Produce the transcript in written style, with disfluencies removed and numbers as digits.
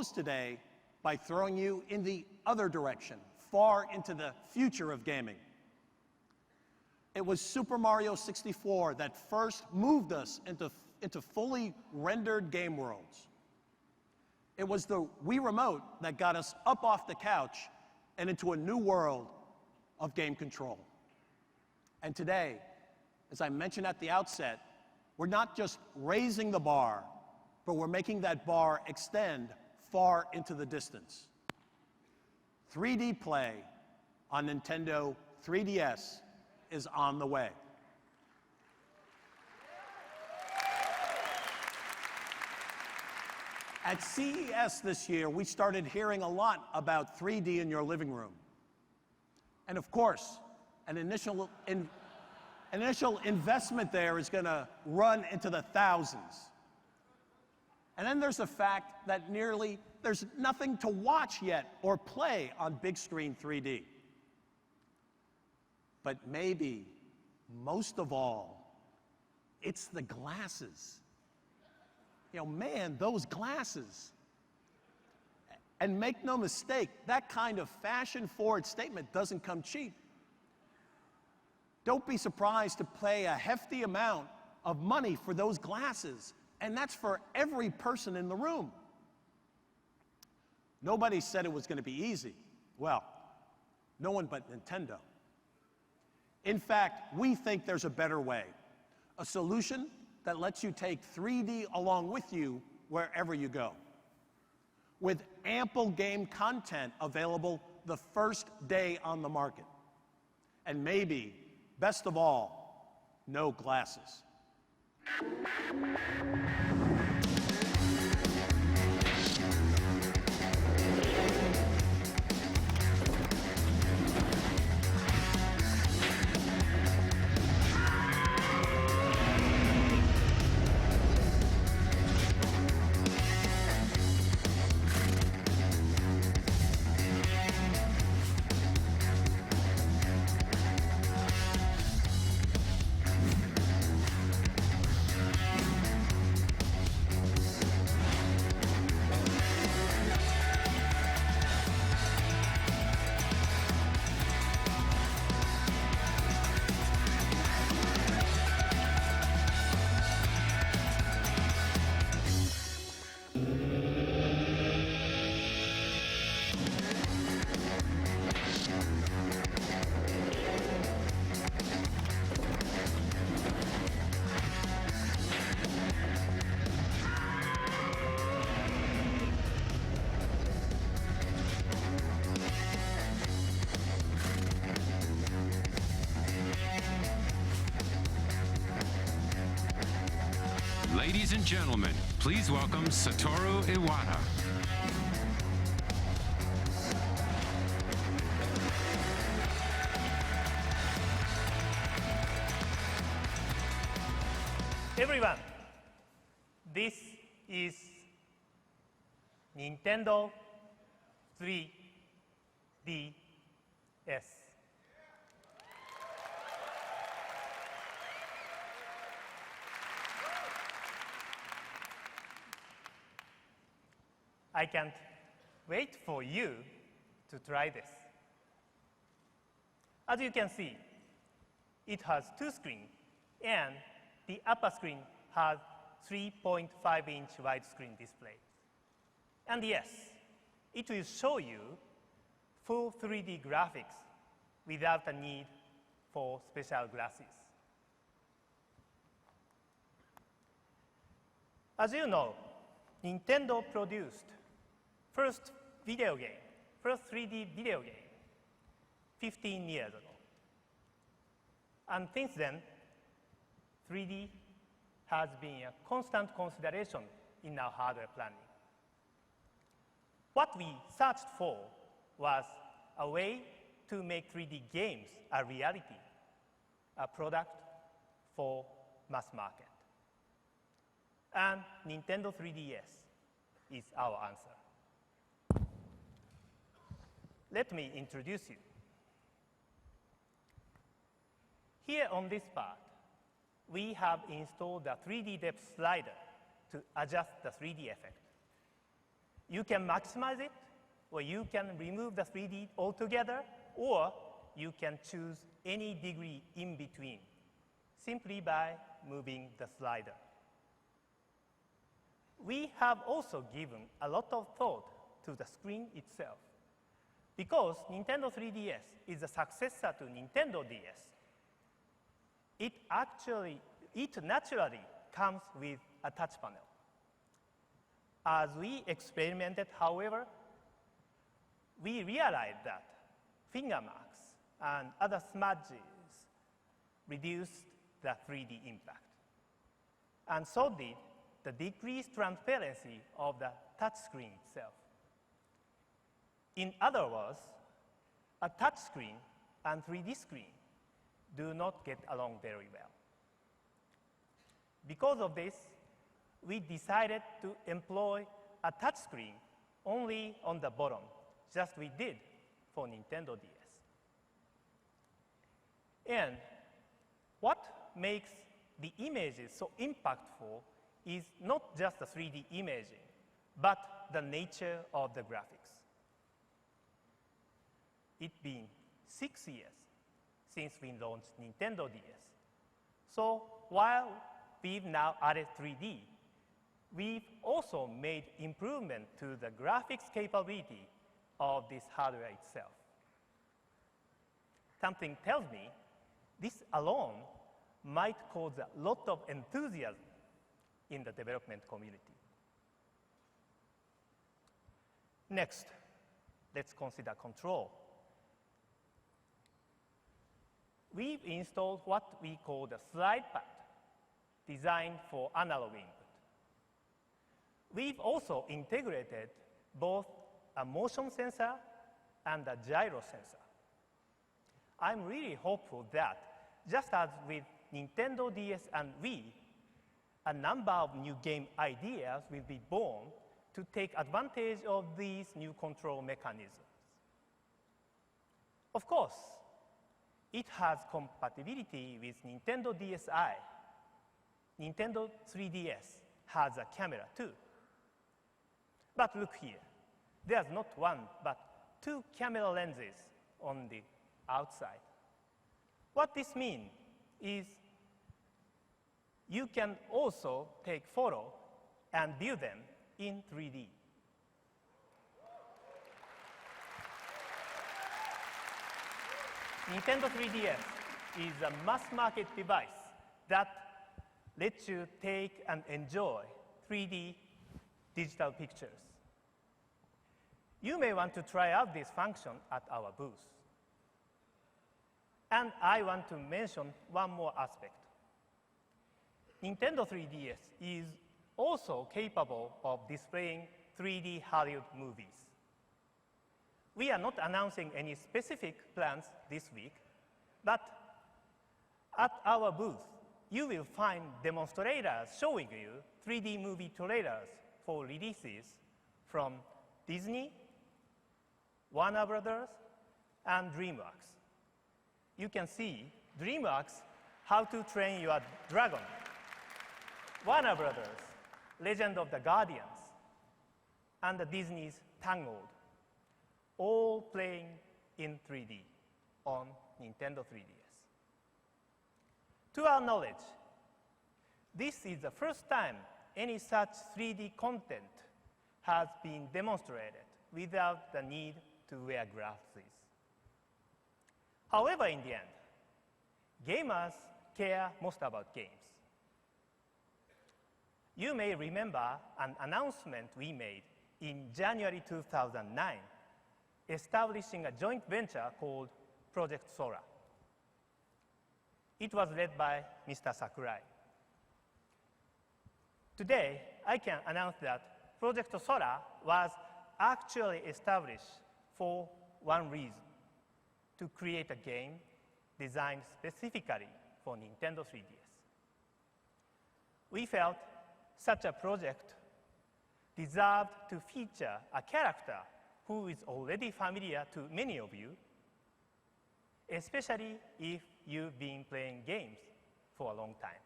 close today by throwing you in the other direction, far into the future of gaming. It was Super Mario 64 that first moved us into fully rendered game worlds. It was the Wii Remote that got us up off the couch and into a new world of game control. And today, as I mentioned at the outset, we're not just raising the bar, but we're making that bar extend far into the distance. 3D play on Nintendo 3DS is on the way. At CES this year, we started hearing a lot about 3D in your living room. And of course, an initial investment there is going to run into the thousands. And then there's the fact that there's nothing to watch yet or play on big screen 3D. But maybe, most of all, it's the glasses. You know, man, those glasses. And make no mistake, that kind of fashion-forward statement doesn't come cheap. Don't be surprised to pay a hefty amount of money for those glasses, and that's for every person in the room. Nobody said it was going to be easy. Well, no one but Nintendo. In fact, we think there's a better way, a solution that lets you take 3D along with you wherever you go, with ample game content available the first day on the market. And maybe, best of all, no glasses. Ladies and gentlemen, please welcome Satoru Iwata. Everyone, this is Nintendo 3DS. I can't wait for you to try this. As you can see, it has two screens, and the upper screen has 3.5-inch widescreen display. And yes, it will show you full 3D graphics without the need for special glasses. As you know, Nintendo produced first 3D video game 15 years ago. And since then, 3D has been a constant consideration in our hardware planning. What we searched for was a way to make 3D games a reality, a product for mass market. And Nintendo 3DS is our answer. Let me introduce you. Here on this part, we have installed the 3D depth slider to adjust the 3D effect. You can maximize it, or you can remove the 3D altogether, or you can choose any degree in between simply by moving the slider. We have also given a lot of thought to the screen itself. Because Nintendo 3DS is a successor to Nintendo DS, it naturally comes with a touch panel. As we experimented, however, we realized that finger marks and other smudges reduced the 3D impact. And so did the decreased transparency of the touchscreen itself. In other words, a touchscreen and 3D screen do not get along very well. Because of this, we decided to employ a touchscreen only on the bottom, just we did for Nintendo DS. And what makes the images so impactful is not just the 3D imaging, but the nature of the graphics. It's been 6 years since we launched Nintendo DS. So while we've now added 3D, we've also made improvement to the graphics capability of this hardware itself. Something tells me this alone might cause a lot of enthusiasm in the development community. Next, let's consider control. We've installed what we call the slide pad, designed for analog input. We've also integrated both a motion sensor and a gyro sensor. I'm really hopeful that, just as with Nintendo DS and Wii, a number of new game ideas will be born to take advantage of these new control mechanisms. Of course, it has compatibility with Nintendo DSi. Nintendo 3DS has a camera too. But look here, there's not one, but 2 camera lenses on the outside. What this means is you can also take photos and view them in 3D. Nintendo 3DS is a mass-market device that lets you take and enjoy 3D digital pictures. You may want to try out this function at our booth. And I want to mention one more aspect. Nintendo 3DS is also capable of displaying 3D Hollywood movies. We are not announcing any specific plans this week, but at our booth, you will find demonstrators showing you 3D movie trailers for releases from Disney, Warner Brothers, and DreamWorks. You can see DreamWorks, How to Train Your Dragon, Warner Brothers, Legend of the Guardians, and the Disney's Tangled, all playing in 3D on Nintendo 3DS. To our knowledge, this is the first time any such 3D content has been demonstrated without the need to wear glasses. However, in the end, gamers care most about games. You may remember an announcement we made in January 2009, establishing a joint venture called Project Sora. It was led by Mr. Sakurai. Today, I can announce that Project Sora was actually established for one reason: to create a game designed specifically for Nintendo 3DS. We felt such a project deserved to feature a character who is already familiar to many of you, especially if you've been playing games for a long time.